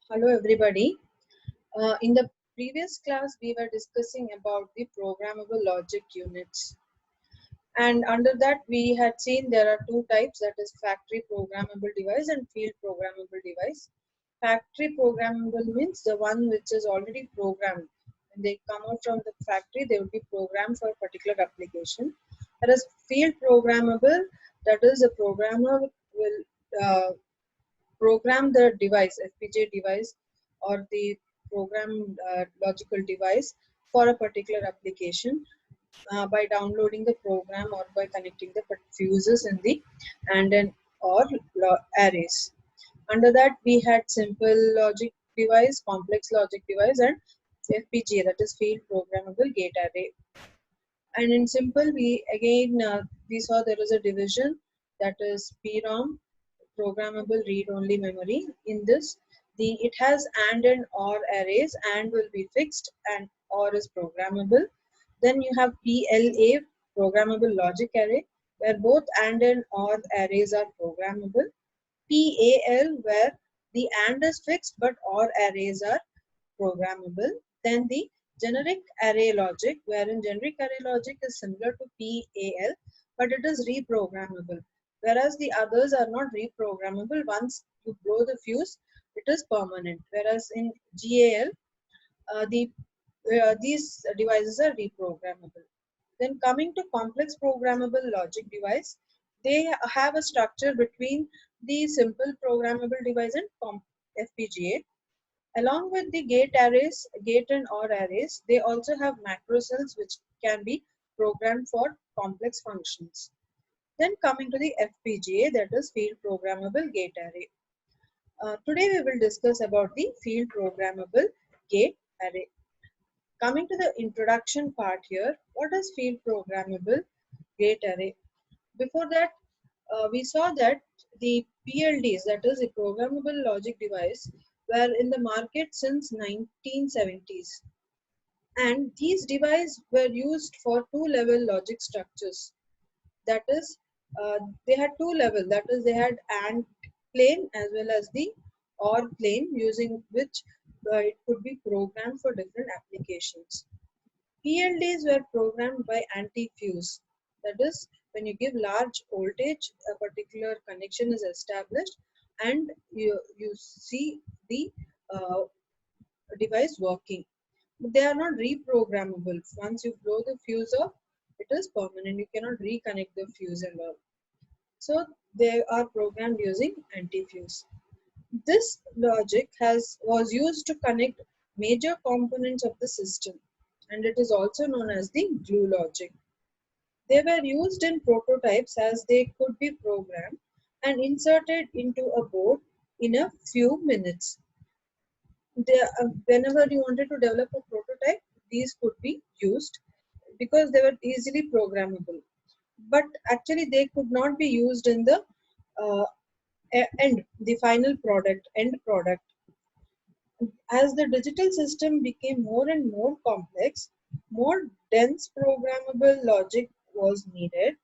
Hello everybody. In the previous class we were discussing about the programmable logic units, and under that we had seen there are two types, that is factory programmable device and field programmable device. Factory programmable means the one which is already programmed. When they come out from the factory they will be programmed for a particular application. Whereas field programmable, that is a programmer will program the device, FPGA device, or the program logical device for a particular application by downloading the program or by connecting the fuses in the and then or arrays. Under that we had simple logic device, complex logic device, and FPGA, that is field programmable gate array. And in simple, we again we saw there is a division, that is PROM, programmable read-only memory. In this, it has and or arrays. And will be fixed and or is programmable. Then you have PLA, programmable logic array, where both and or arrays are programmable. PAL, where the and is fixed but or arrays are programmable. Then the generic array logic, wherein generic array logic is similar to PAL, but it is reprogrammable. Whereas the others are not reprogrammable. Once you blow the fuse, it is permanent. Whereas in GAL, these devices are reprogrammable. Then coming to complex programmable logic device, they have a structure between the simple programmable device and FPGA. Along with the gate arrays, gate and OR arrays, they also have macro cells which can be programmed for complex functions. Then coming to the FPGA, that is field programmable gate array. Today we will discuss about the field programmable gate array. Coming to the introduction part here, what is field programmable gate array? Before that, we saw that the PLDs, that is the programmable logic device, were in the market since 1970s. And these devices were used for two-level logic structures. That is, they had two levels. That is, they had AND plane as well as the OR plane, using which it could be programmed for different applications. PLDs were programmed by anti-fuse. That is, when you give large voltage, a particular connection is established, and you see the uh, device working. But they are not reprogrammable. Once you blow the fuse off, it is permanent. You cannot reconnect the fuse and all. So they are programmed using anti-fuse. This logic was used to connect major components of the system, and it is also known as the glue logic. They were used in prototypes as they could be programmed and inserted into a board in a few minutes. Whenever you wanted to develop a prototype, these could be used because they were easily programmable. But actually, they could not be used in the uh, the final product, end product. As the digital system became more and more complex, more dense programmable logic was needed,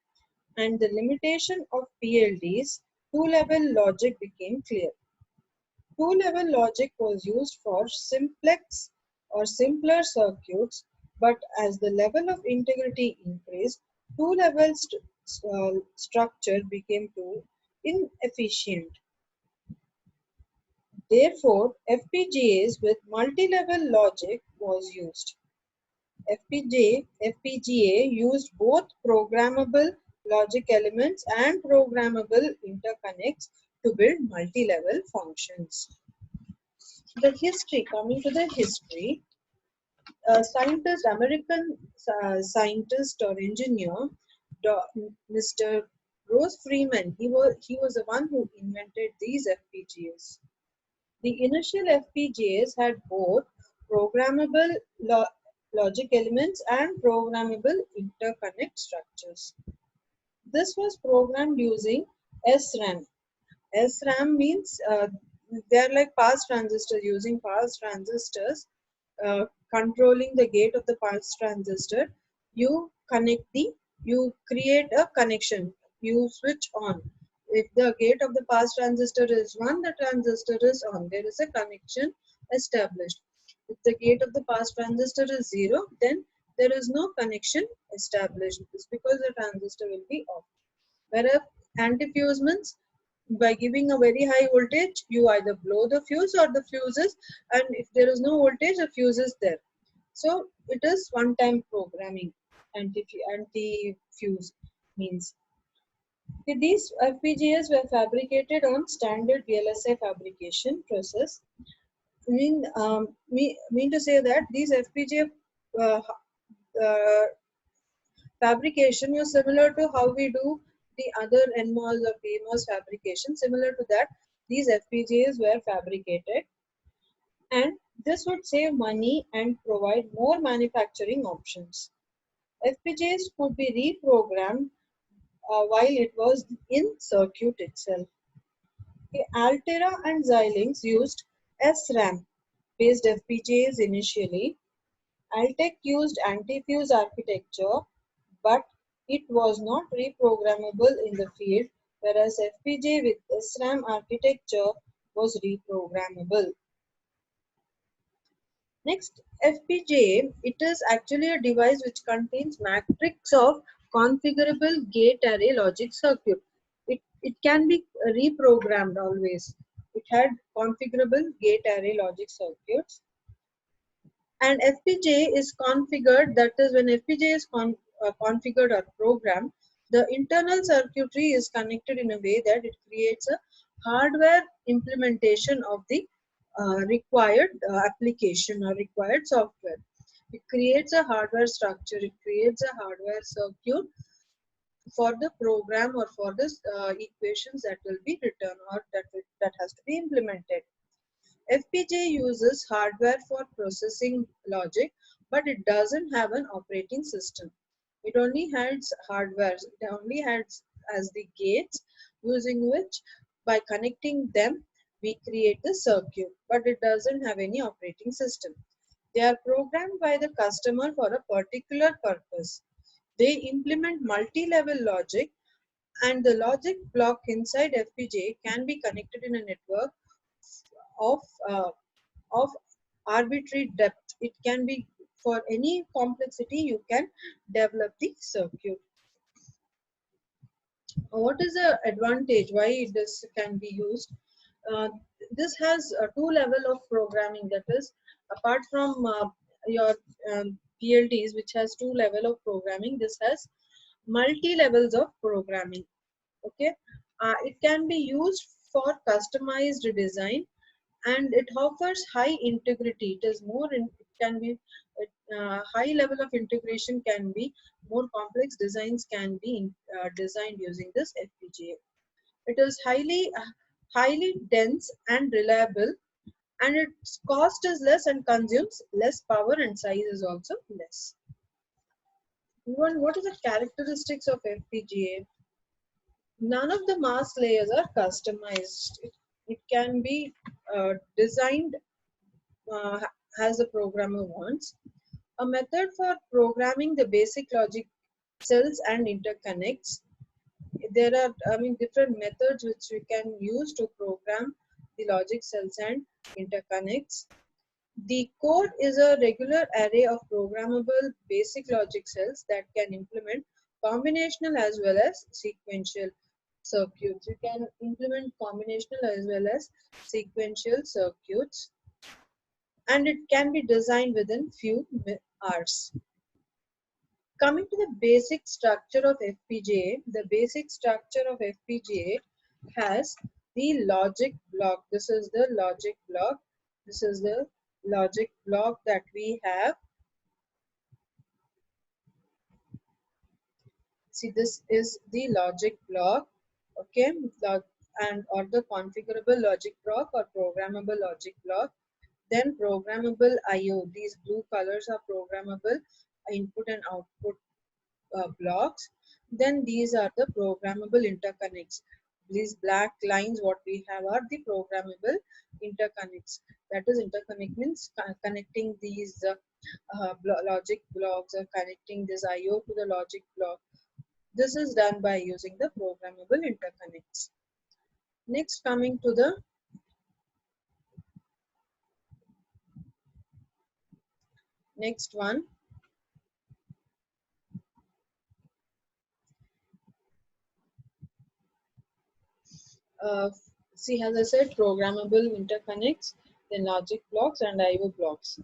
and the limitation of PLDs, two-level logic became clear. Two-level logic was used for simplex or simpler circuits, but as the level of integrity increased, two-level structure became too inefficient. Therefore, FPGAs with multi-level logic was used. FPGA used both programmable logic elements and programmable interconnects to build multi-level functions. The history, coming to the history, American scientist or engineer, Mr. Rose Freeman, he was the one who invented these FPGAs. The initial FPGAs had both programmable logic elements and programmable interconnect structures. This was programmed using SRAM. SRAM means they are like pass transistors, using pass transistors, controlling the gate of the pass transistor. You connect you create a connection, you switch on. If the gate of the pass transistor is 1, the transistor is on. There is a connection established. If the gate of the pass transistor is 0, then there is no connection established. It's because the transistor will be off. Whereas antifuse means by giving a very high voltage, you either blow the fuse or the fuse is, and if there is no voltage, the fuse is there. So it is one-time programming. Anti-fuse means. Okay, these FPGAs were fabricated on standard VLSI fabrication process. Mean to say that these FPGA uh, uh, fabrication was similar to how we do the other NMOS or PMOS fabrication. Similar to that, these FPGAs were fabricated, and this would save money and provide more manufacturing options. FPGAs could be reprogrammed while it was in circuit itself. Okay, Altera and Xilinx used SRAM based FPGAs initially. Altec used anti-fuse architecture, but it was not reprogrammable in the field, whereas FPGA with SRAM architecture was reprogrammable. Next, FPGA, it is actually a device which contains matrix of configurable gate array logic circuit. It can be reprogrammed always. It had configurable gate array logic circuits. And FPGA is configured, that is when FPGA is configured or programmed, the internal circuitry is connected in a way that it creates a hardware implementation of the required application or required software. It creates a hardware structure, it creates a hardware circuit for the program or for the equations that will be written or that has to be implemented. FPGA uses hardware for processing logic, but it doesn't have an operating system. It only has hardware. It only has as the gates using which by connecting them we create the circuit, but it doesn't have any operating system. They are programmed by the customer for a particular purpose. They implement multi-level logic, and the logic block inside FPGA can be connected in a network of uh, of arbitrary depth. It can be for any complexity you can develop the circuit. What is the advantage? Why this can be used? Uh, this has a two level of programming. That is, apart from your PLDs, which has two level of programming, this has multi levels of programming. Okay, it can be used for customized design, and it offers high integrity. It is more in, it can be high level of integration, can be more complex designs can be designed using this FPGA. It is highly dense and reliable, and its cost is less and consumes less power, and size is also less. One, what are the characteristics of FPGA? None of the mask layers are customized. It can be designed uh, as the programmer wants. A method for programming the basic logic cells and interconnects. There are, different methods which we can use to program the logic cells and interconnects. The code is a regular array of programmable basic logic cells that can implement combinational as well as sequential circuits. You can implement combinational as well as sequential circuits, and it can be designed within few hours. Coming to the basic structure of FPGA, the basic structure of FPGA has the logic block. This is the logic block. This is the logic block that we have. See, this is the logic block, okay, and or the configurable logic block or programmable logic block. Then programmable IO. These blue colors are programmable input and output blocks. Then these are the programmable interconnects. These black lines, what we have are the programmable interconnects. That is, interconnect means connecting these logic blocks or connecting this IO to the logic block. This is done by using the programmable interconnects. Next, coming to the next one. See, as I said, programmable interconnects, then logic blocks and IO blocks.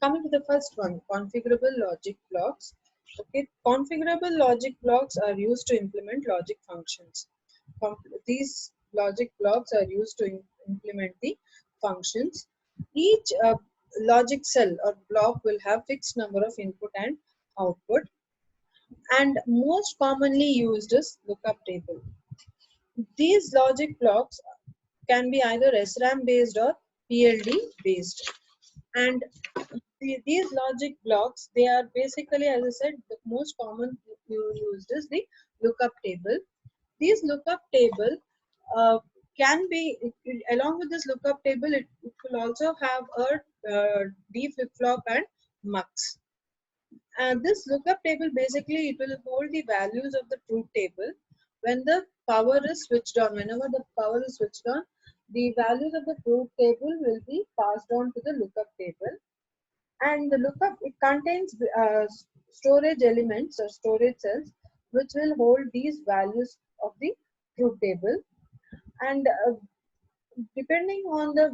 Coming to the first one, configurable logic blocks. Okay, configurable logic blocks are used to implement logic functions. These logic blocks are used to implement the functions. Each logic cell or block will have fixed number of input and output, and most commonly used is lookup table. These logic blocks can be either SRAM based or PLD based. And these logic blocks, they are basically, as I said, the most common used is the lookup table. These lookup table can be, along with this lookup table, it will also have a D flip-flop and mux. And this lookup table, basically it will hold the values of the truth table. When the power is switched on, whenever the power is switched on, the values of the truth table will be passed on to the lookup table. And the lookup, it contains storage elements or storage cells which will hold these values of the truth table. And depending on the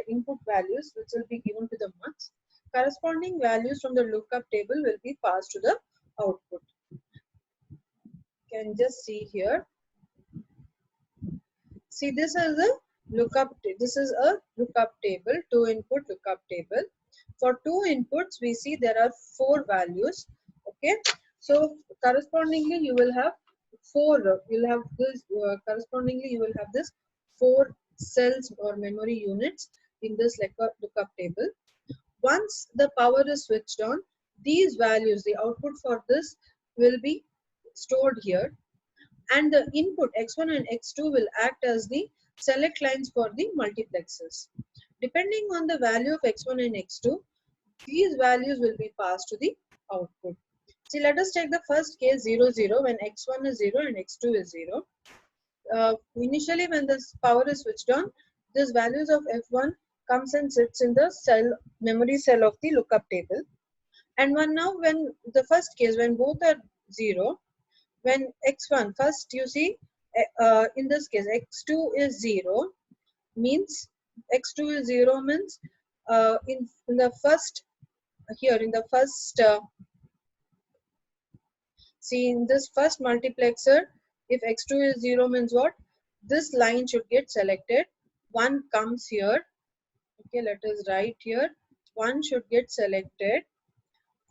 input values which will be given to the mux, corresponding values from the lookup table will be passed to the output. You can just see here. See, this is a lookup table, 2-input lookup table. For 2 inputs, we see there are 4 values. Okay, so correspondingly you will have 4. You'll have this correspondingly you will have this 4 cells or memory units in this lookup table. Once the power is switched on, these values, the output for this, will be stored here, and the input x1 and x2 will act as the select lines for the multiplexers. Depending on the value of x1 and x2, these values will be passed to the output. See, let us take the first case 0, 0, when x1 is 0 and x2 is 0. Initially, when this power is switched on, this values of f1 comes and sits in the memory cell of the lookup table. And when the first case, when both are 0, when x1, first you see, in this case x2 is 0, means x2 is 0 means in the first, here in the first, see in this first multiplexer, if x2 is 0 means what, this line should get selected, 1 comes here. Okay, let us write here, 1 should get selected.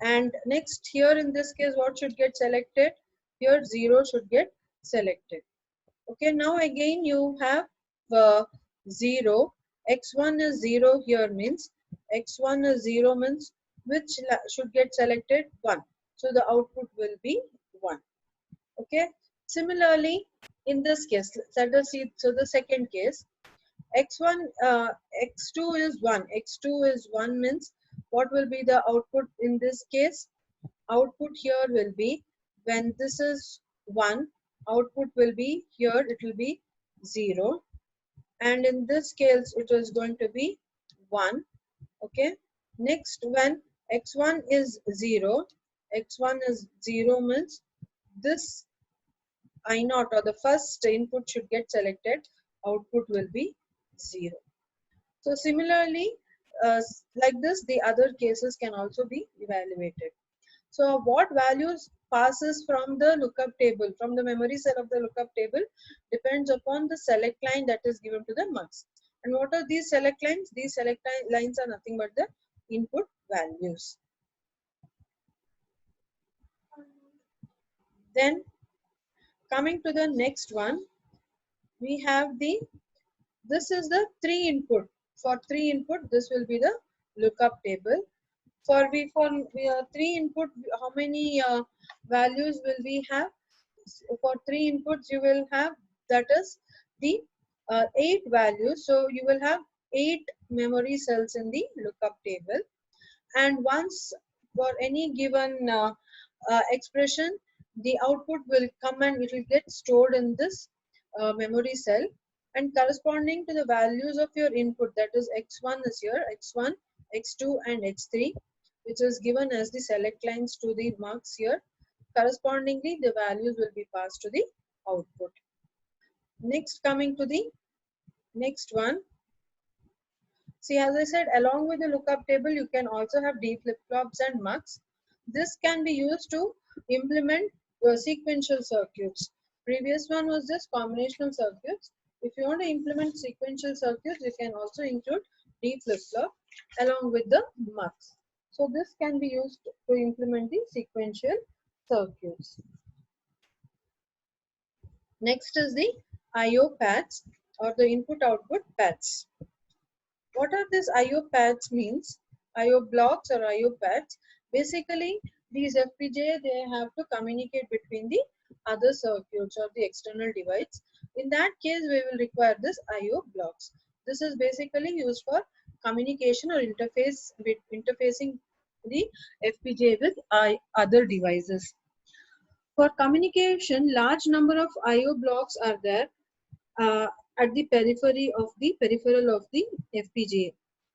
And next, here in this case, what should get selected? Here 0 should get selected. Okay, now again you have 0, x1 is 0 here, means x1 is 0 means which should get selected? 1. So the output will be 1. Okay, similarly in this case, let us see, so the second case, x1, x2 is 1, x2 is 1 means what will be the output in this case? Output here will be, when this is 1, output will be here, it will be 0, and in this case it is going to be 1. Okay, next, when x1 is 0, x1 is 0 means this I0 or the first input should get selected, output will be 0. So similarly, like this, the other cases can also be evaluated. So what values passes from the lookup table, from the memory cell of the lookup table, depends upon the select line that is given to the mux. And what are these select lines? These select lines are nothing but the input values. Then coming to the next one, we have this is the 3 input. For 3 input, this will be the lookup table. For 3 input, how many values will we have? For 3 inputs, you will have, that is the 8 values. So you will have 8 memory cells in the lookup table. And once, for any given expression, the output will come and it will get stored in this memory cell, and corresponding to the values of your input, that is x1 is here, x1, x2 and x3, which is given as the select lines to the marks here. Correspondingly, the values will be passed to the output. Next, coming to the next one. See, as I said, along with the lookup table, you can also have D flip-flops and mux. This can be used to implement sequential circuits. Previous one was just combinational circuits. If you want to implement sequential circuits, you can also include D flip-flop along with the mux. So this can be used to implement the sequential circuits. Next is the I/O pads or the input-output pads. What are these I/O pads means? I/O blocks or I/O pads. Basically, these FPGA, they have to communicate between the other circuits or the external device. In that case, we will require this I/O blocks. This is basically used for communication or interfacing the FPGA with other devices. For communication, large number of I/O blocks are there uh, at the peripheral of the FPGA.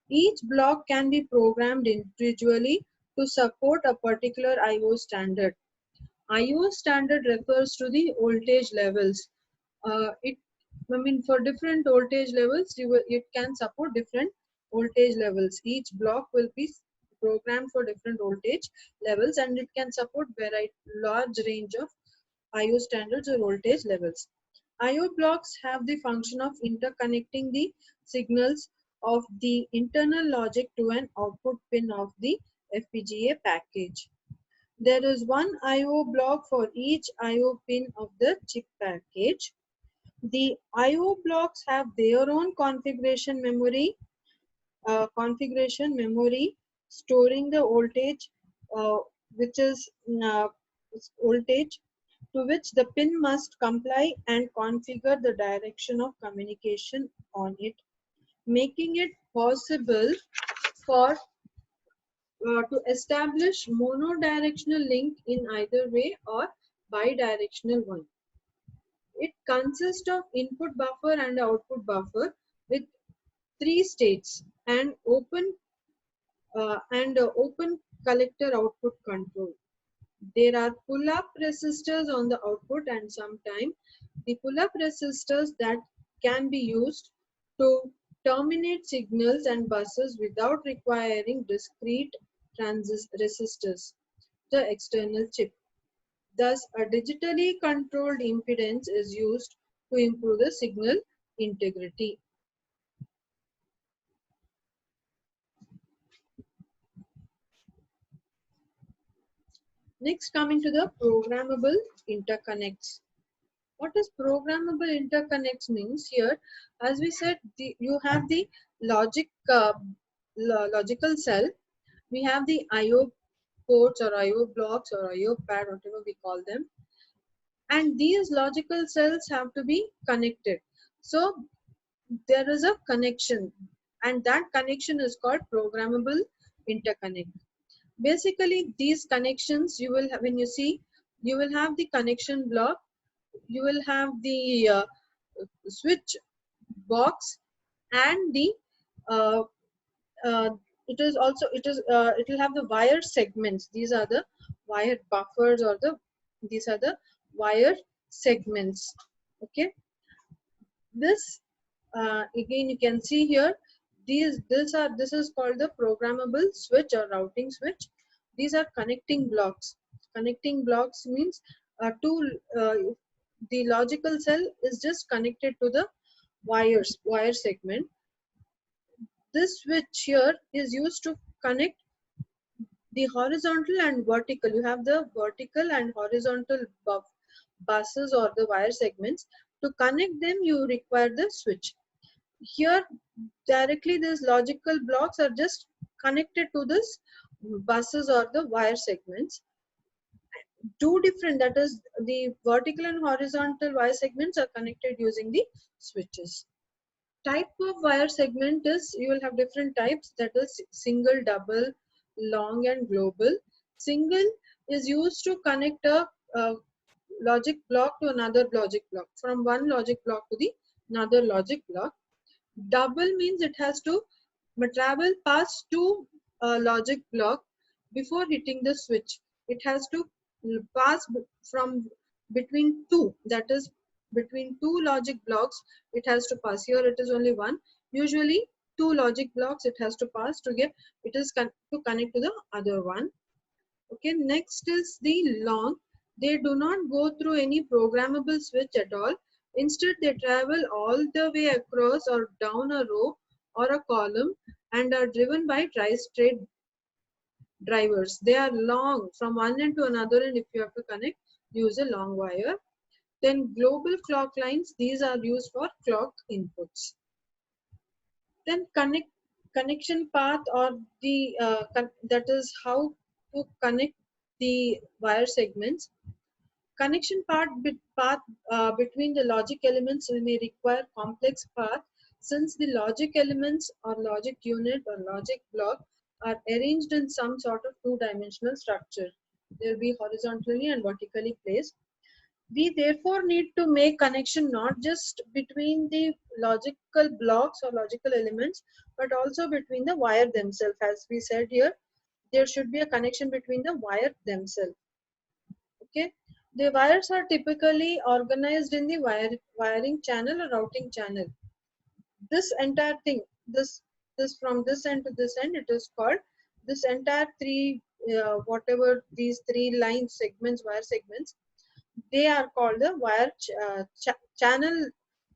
Each block can be programmed individually to support a particular I/O standard. I/O standard refers to the voltage levels. For different voltage levels, it can support different voltage levels. Each block will be programmed for different voltage levels, and it can support very large range of I/O standards or voltage levels. I/O blocks have the function of interconnecting the signals of the internal logic to an output pin of the FPGA package. There is one I/O block for each I/O pin of the chip package. The I/O blocks have their own configuration memory storing the voltage, which is voltage to which the pin must comply, and configure the direction of communication on it, making it possible for to establish monodirectional link in either way or bidirectional one. It consists of input buffer and output buffer with three states and open collector output control. There are pull-up resistors on the output, and sometimes the pull-up resistors that can be used to terminate signals and buses without requiring discrete resistors, the external chip. Thus, a digitally controlled impedance is used to improve the signal integrity. Next, coming to the programmable interconnects. What is programmable interconnects means here? As we said, you have the logical cell. We have the I/O ports or I/O blocks or I/O pad, whatever we call them. And these logical cells have to be connected. So there is a connection, and that connection is called programmable interconnect. Basically, these connections you will have, when you see, you will have the connection block, you will have the switch box, and the uh, uh, it will have the wire segments. These are the wire buffers, or these are the wire segments. Okay, this again you can see here, this is called the programmable switch or routing switch. These are connecting blocks. Connecting blocks means uh, the logical cell is just connected to the wire segment. This switch here is used to connect the horizontal and vertical. You have the vertical and horizontal buses or the wire segments. To connect them, you require the switch. Here, directly these logical blocks are just connected to this buses or the wire segments. Two different, that is, the vertical and horizontal wire segments are connected using the switches. Type of wire segment is, you will have different types, that is single, double, long and global. Single is used to connect a logic block to another logic block, from one logic block to the another logic block. Double means it has to travel past two logic block before hitting the switch. It has to pass from between two, that is between two logic blocks it has to pass. Here it is only one. Usually two logic blocks it has to pass to get it is to connect to the other one. Okay, next is the long. They do not go through any programmable switch at all. Instead, they travel all the way across or down a row or a column and are driven by tri-state drivers. They are long from one end to another, and if you have to connect, use a long wire. Then global clock lines, these are used for clock inputs. Then connection path, or the that is how to connect the wire segments. Connection path between the logic elements may require complex path, since the logic elements or logic unit or logic block are arranged in some sort of two-dimensional structure. They will be horizontally and vertically placed. We therefore need to make connection not just between the logical blocks or logical elements, but also between the wire themselves. As we said here, there should be a connection between the wire themselves. Okay, the wires are typically organized in the wiring channel or routing channel. This entire thing, this from this end to this end, it is called, this entire three whatever these three line segments, wire segments, they are called the channel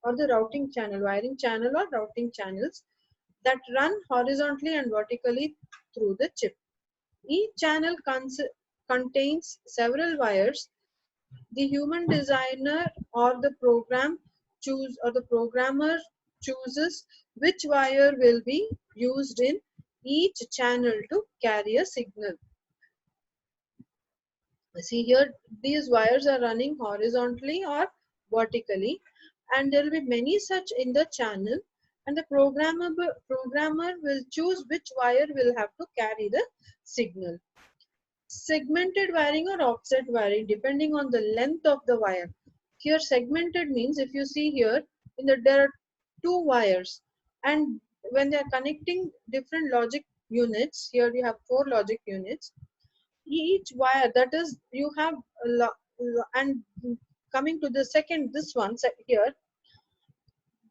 or the routing channel, wiring channel or routing channels that run horizontally and vertically through the chip. Each channel contains several wires. The human designer or the programmer chooses which wire will be used in each channel to carry a signal. See here, these wires are running horizontally or vertically, and there will be many such in the channel, and the programmer will choose which wire will have to carry the signal. Segmented wiring or offset wiring, depending on the length of the wire. Here segmented means, if you see here, there are two wires, and when they are connecting different logic units, here you have four logic units. Each wire, that is, you have and coming to the second, this one here,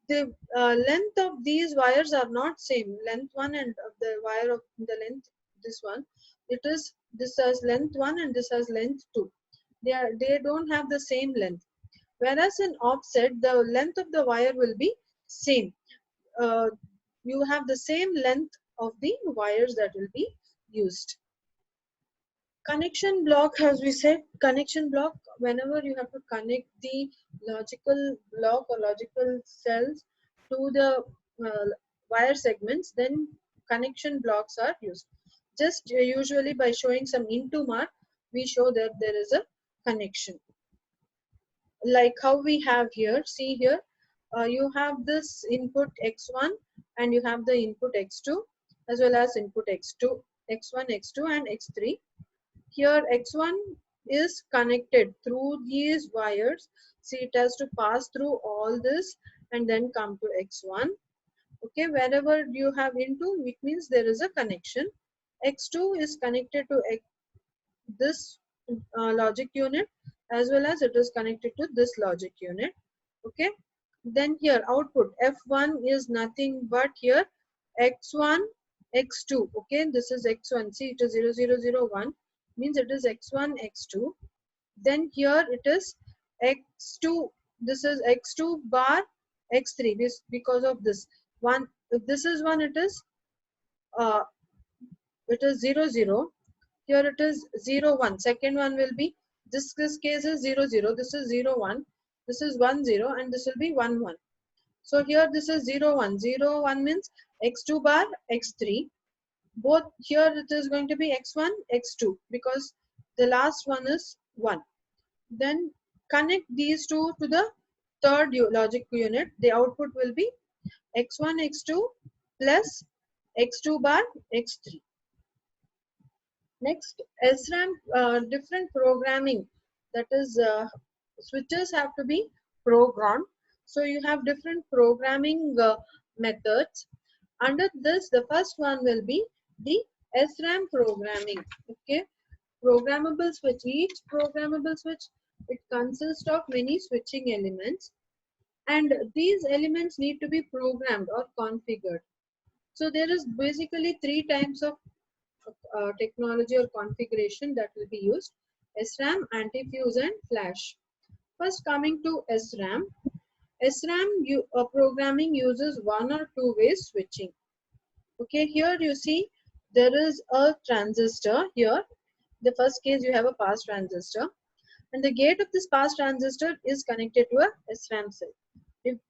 the length of these wires are not same. Length one and the wire of the length, this one, it is, this has length one and this has length two. They don't have the same length. Whereas in offset, the length of the wire will be same. You have the same length of the wires that will be used. Connection block, as we said, connection block, whenever you have to connect the logical block or logical cells to the wire segments, then connection blocks are used. Just usually by showing some into mark, we show that there is a connection. Like how we have here, see here, you have this input x1 and you have the input x2 as well as input x2, x1, x2 and x3. Here x1 is connected through these wires. See, it has to pass through all this and then come to x1. Okay, wherever you have into, it means there is a connection. X2 is connected to this logic unit as well as it is connected to this logic unit. Okay, then here output F1 is nothing but here x1, x2. Okay, this is x1. See, it is 0, 0, 0, 1, means it is x1, x2. Then here it is x2. This is x2 bar x3. This because of this one. If this is one, it is 0, 0. Here it is 0, 1. Second one will be, this case is 0, 0. This is 0, 1. This is 1, 0, and this will be 1, 1. So here this is 0, 1. 0, 1 means x2 bar x3. Both here it is going to be x1, x2 because the last one is 1. Then connect these two to the third logic unit. The output will be x1, x2 plus x2 bar x3. Next, SRAM different programming, that is switches have to be programmed. So you have different programming methods. Under this, the first one will be the SRAM programming. Okay, programmable switch. Each programmable switch, it consists of many switching elements, and these elements need to be programmed or configured. So there is basically three types of technology or configuration that will be used: SRAM, antifuse, and flash. First, coming to SRAM. SRAM programming uses one or two way switching. Okay, here you see there is a transistor here. The first case, you have a pass transistor, and the gate of this pass transistor is connected to a SRAM cell.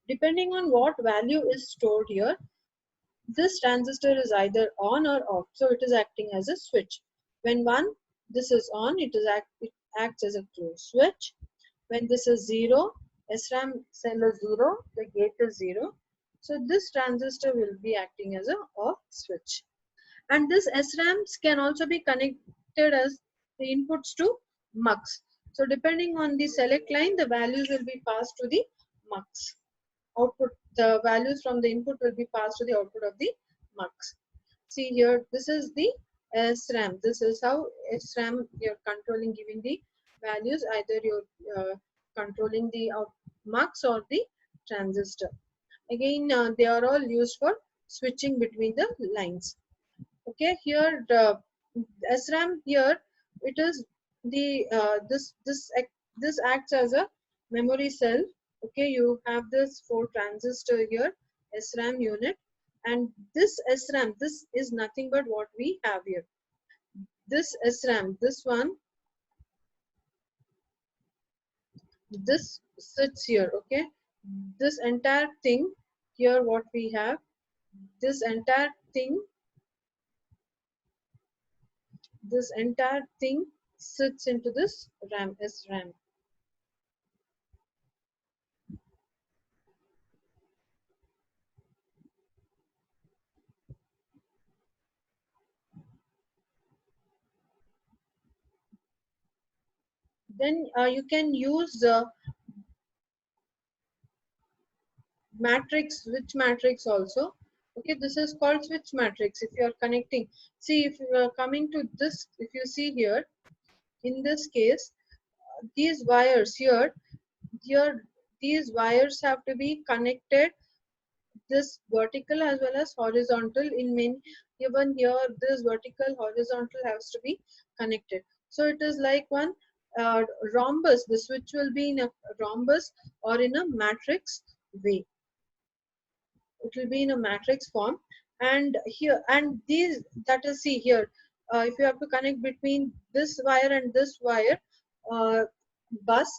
Depending on what value is stored here, this transistor is either on or off, so it is acting as a switch. When this is on, it acts as a closed switch. When this is 0, SRAM cell is 0, the gate is 0. So this transistor will be acting as a off switch. And this SRAMs can also be connected as the inputs to MUX. So depending on the select line, the values will be passed to the MUX. Output, the values from the input will be passed to the output of the MUX. See here, this is the SRAM. This is how SRAM you're controlling, giving the values. Either you're controlling the MUX or the transistor. Again, they are all used for switching between the lines. Okay, here the SRAM here, it is the this acts as a memory cell. Okay, you have this 4 transistor here, SRAM unit, and this SRAM, this is nothing but what we have here. This SRAM, this one, this sits here. Okay, this entire thing here, what we have, this entire thing, sits into this SRAM. Then you can use switch matrix also. Okay, this is called switch matrix. If you are connecting, see, if you are coming to this, if you see here, in this case, these wires here, these wires have to be connected, this vertical as well as horizontal. In many, even here, this vertical horizontal has to be connected. So it is like one rhombus. The switch will be in a rhombus or in a matrix way. It will be in a matrix form. And here, and these, that is, see here, if you have to connect between this wire and this wire uh, bus,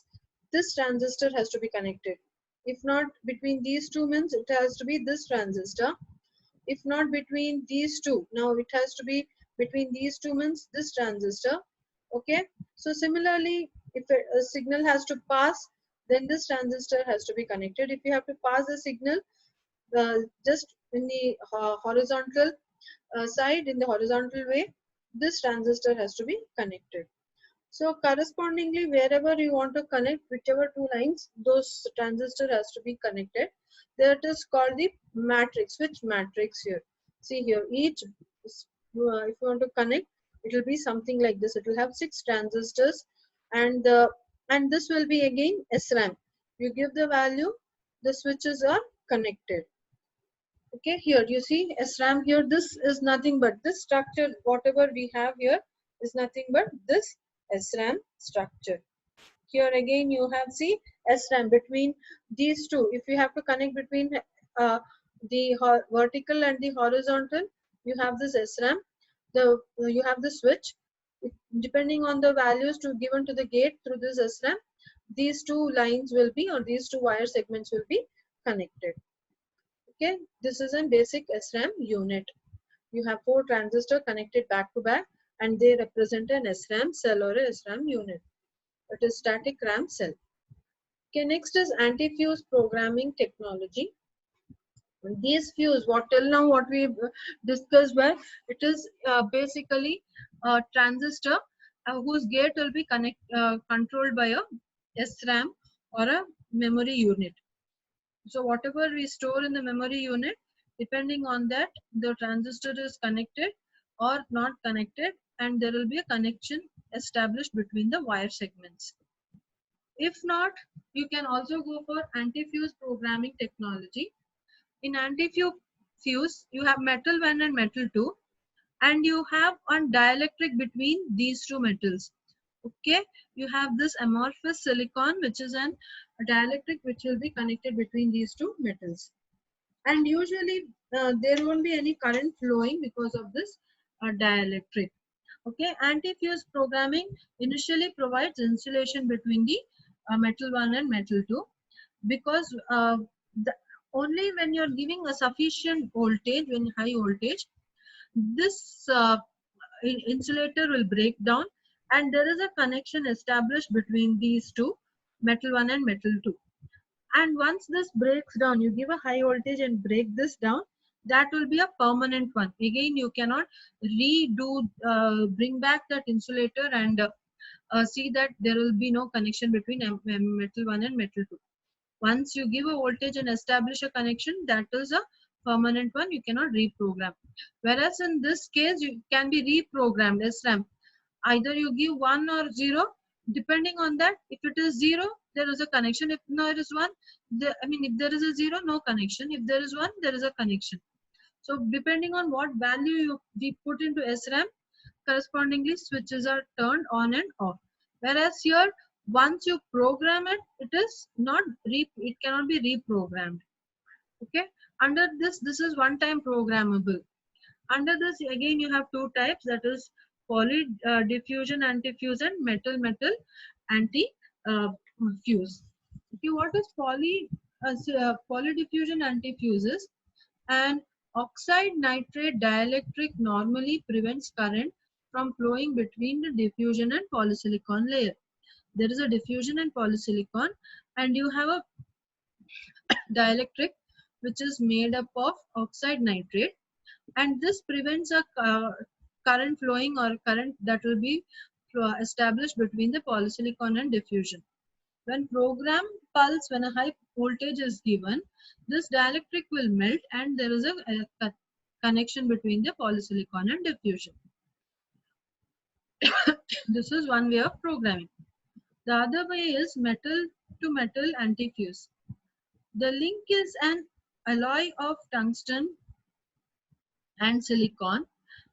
this transistor has to be connected. If not between these two, means it has to be this transistor. If not between these two, now it has to be between these two, means this transistor. Okay, so similarly, if a signal has to pass, then this transistor has to be connected. If you have to pass the signal just in the horizontal side, in the horizontal way, this transistor has to be connected. So correspondingly, wherever you want to connect, whichever two lines, those transistor has to be connected. That is called the matrix, switch matrix here. See here, each, if you want to connect, it will be something like this. It will have 6 transistors, and this will be again SRAM. You give the value, the switches are connected. Okay, here you see SRAM here. This is nothing but this structure. Whatever we have here is nothing but this SRAM structure. Here again you have, see, SRAM between these two. If you have to connect between the vertical and the horizontal, you have this SRAM. You have the switch. Depending on the values given to the gate through this SRAM, these two lines will be, or these two wire segments will be connected. Okay, this is a basic SRAM unit. You have 4 transistors connected back to back, and they represent an SRAM cell or a SRAM unit. It is static RAM cell. Okay, next is anti-fuse programming technology. These fuse, what till now what we discussed were, it is basically a transistor whose gate will be controlled by a SRAM or a memory unit. So whatever we store in the memory unit, depending on that, the transistor is connected or not connected, and there will be a connection established between the wire segments. If not, you can also go for anti-fuse programming technology. In anti-fuse, you have metal 1 and metal 2, and you have a dielectric between these two metals. Okay, you have this amorphous silicon, which is an dielectric which will be connected between these two metals. And usually there won't be any current flowing because of this dielectric. Okay, anti-fuse programming initially provides insulation between the metal 1 and metal 2, because the, only when you're giving a sufficient voltage, when high voltage, this insulator will break down, and there is a connection established between these two, metal 1 and metal 2. And once this breaks down, you give a high voltage and break this down, that will be a permanent one. Again, you cannot bring back that insulator and see that there will be no connection between metal 1 and metal 2. Once you give a voltage and establish a connection, that is a permanent one, you cannot reprogram. Whereas in this case, you can be reprogrammed SRAM. Either you give 1 or 0, depending on that. If it is 0, there is a connection. If there is 1, if there is a 0, no connection. If there is 1, there is a connection. So depending on what value we put into SRAM, correspondingly switches are turned on and off. Whereas here, once you program it, it cannot be reprogrammed. Okay. Under this is one-time programmable. Under this, again, you have two types, that is poly diffusion antifuse and metal anti-fuse. Okay, what is polydiffusion antifuses? An oxide nitrate dielectric normally prevents current from flowing between the diffusion and polysilicon layer. There is a diffusion and polysilicon, and you have a dielectric which is made up of oxide nitrate, and this prevents a current flowing or current that will be established between the polysilicon and diffusion. When when a high voltage is given, this dielectric will melt and there is a connection between the polysilicon and diffusion. This is one way of programming. The other way is metal to metal antifuse. The link is an alloy of tungsten and silicon.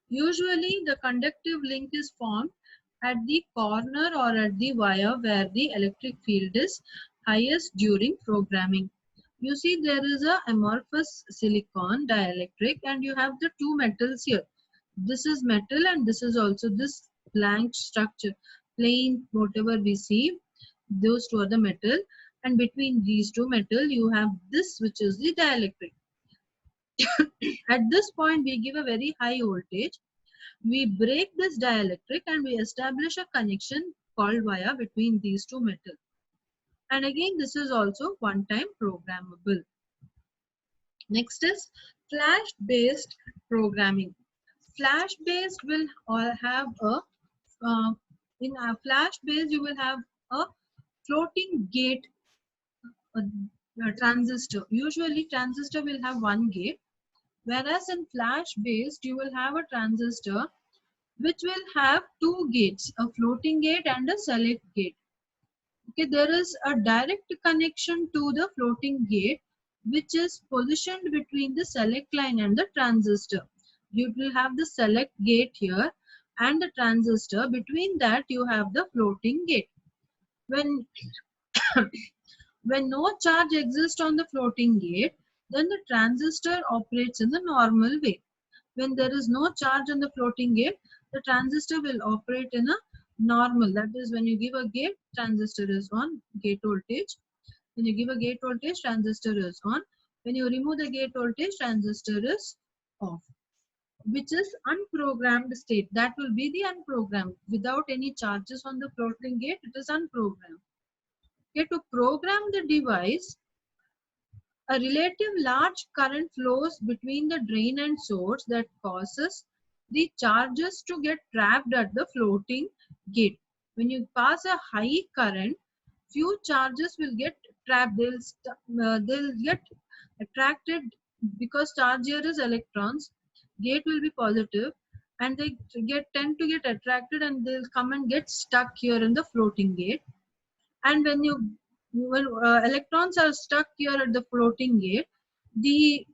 Usually the conductive link is formed at the corner or at the wire where the electric field is highest during programming. You see there is a amorphous silicon dielectric, and you have the two metals here. This is metal and this is also this blank structure, plain whatever we see, those two are the metal, and between these two metal you have this which is the dielectric. At this point we give a very high voltage. We break this dielectric and we establish a connection called via between these two metals. And again, this is also one-time programmable. Next is flash-based programming. Flash-based will have in a flash-based you will have a floating gate transistor. Usually transistor will have one gate, whereas in flash-based you will have a transistor which will have two gates, a floating gate and a select gate. Okay, there is a direct connection to the floating gate which is positioned between the select line and the transistor. You will have the select gate here and the transistor. Between that you have the floating gate. When when no charge exists on the floating gate, then the transistor operates in the normal way. When there is no charge on the floating gate, the transistor will operate in a normal. That is, when you give a gate, transistor is on, gate voltage. When you give a gate voltage, transistor is on. When you remove the gate voltage, transistor is off, which is unprogrammed state. That will be the unprogrammed. Without any charges on the floating gate, it is unprogrammed. Okay, to program the device, a relative large current flows between the drain and source that causes the charges to get trapped at the floating gate. When you pass a high current, few charges will get trapped. They'll get attracted because charge here is electrons. Gate will be positive, and they tend to get attracted, and they'll come and get stuck here in the floating gate. And when electrons are stuck here at the floating gate, the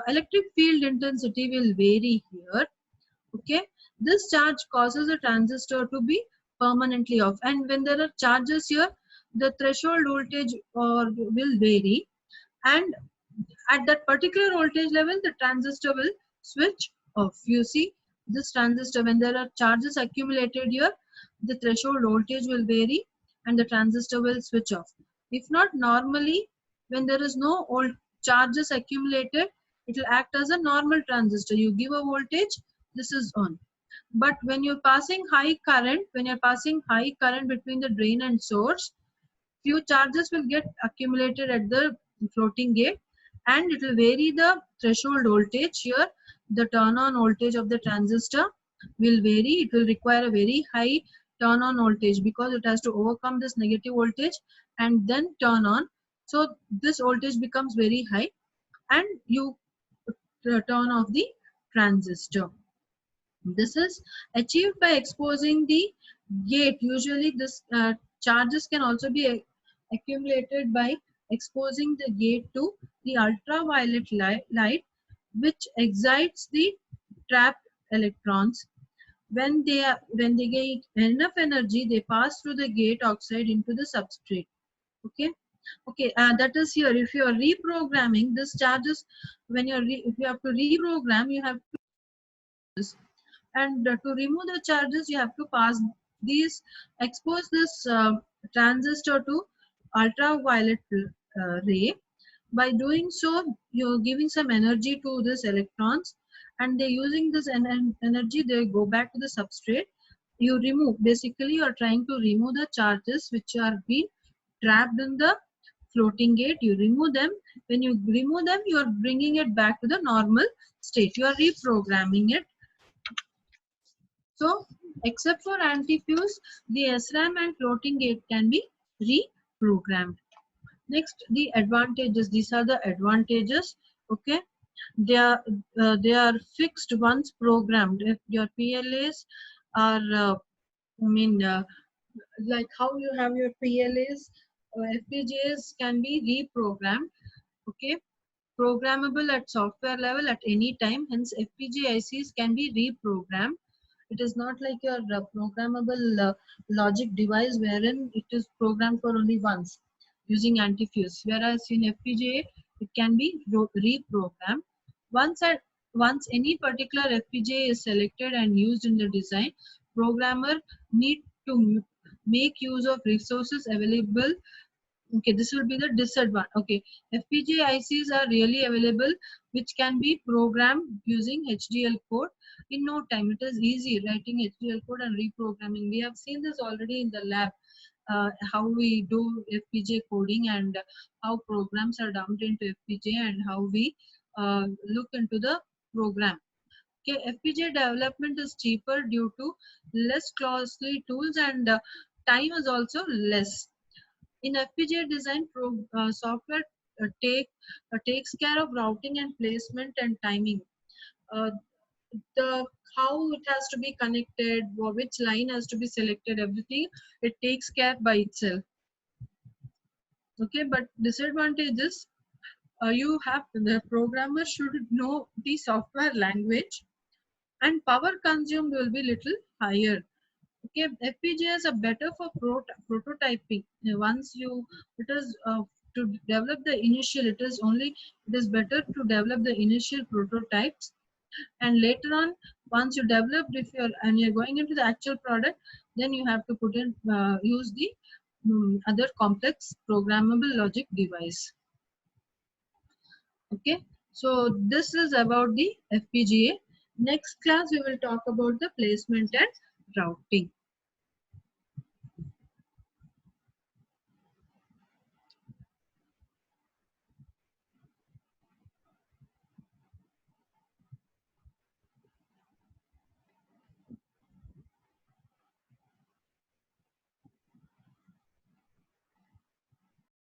electric field intensity will vary here. Okay, this charge causes a transistor to be permanently off, and when there are charges here, the threshold voltage will vary, and at that particular voltage level the transistor will switch off. You see, this transistor, when there are charges accumulated here, the threshold voltage will vary and the transistor will switch off. If not, normally when there is no charges accumulated, it will act as a normal transistor. You give a voltage, this is on. But when you're passing high current, between the drain and source, few charges will get accumulated at the floating gate, and it will vary the threshold voltage here. The turn on voltage of the transistor will vary. It will require a very high turn on voltage because it has to overcome this negative voltage and then turn on. So this voltage becomes very high, and you turn off the transistor. This is achieved by exposing the gate. Usually this charges can also be accumulated by exposing the gate to the ultraviolet light, which excites the trapped electrons. When they get enough energy, they pass through the gate oxide into the substrate. Okay, that is here. If you are reprogramming this charges, if you have to reprogram, you have to, and to remove the charges, you have to expose this transistor to ultraviolet ray. By doing so, you're giving some energy to this electrons, and they're using this energy, they go back to the substrate. You remove, basically you are trying to remove the charges which are being trapped in the floating gate. You remove them. When you remove them, you are bringing it back to the normal state. You are reprogramming it. So, except for antifuse, the SRAM and floating gate can be reprogrammed. Next, the advantages. These are the advantages. Okay, they are fixed once programmed. If your PLAs are, like how you have your PLAs, FPGAs can be reprogrammed. Okay, programmable at software level at any time. Hence, FPGA ICs can be reprogrammed. It is not like your programmable logic device wherein it is programmed for only once using antifuse. Whereas in FPGA, it can be reprogrammed. Once any particular FPGA is selected and used in the design, programmer need to make use of resources available. Okay, this will be the disadvantage. Okay, FPGA ICs are really available, which can be programmed using HDL code in no time. It is easy writing HDL code and reprogramming. We have seen this already in the lab, how we do FPGA coding and how programs are dumped into FPGA and how we look into the program. Okay, FPGA development is cheaper due to less costly tools, and time is also less. In FPGA design, software takes care of routing and placement and timing. Uh, the how it has to be connected, or which line has to be selected, everything it takes care by itself. Okay, but disadvantages, the programmer should know the software language, and power consumed will be little higher. Okay, FPGAs are better for prototyping. Once it is to develop the initial, it is better to develop the initial prototypes, and later on, once you develop, you're going into the actual product, then you have to use the other complex programmable logic device. Okay, so this is about the FPGA. Next class we will talk about the placement and routing.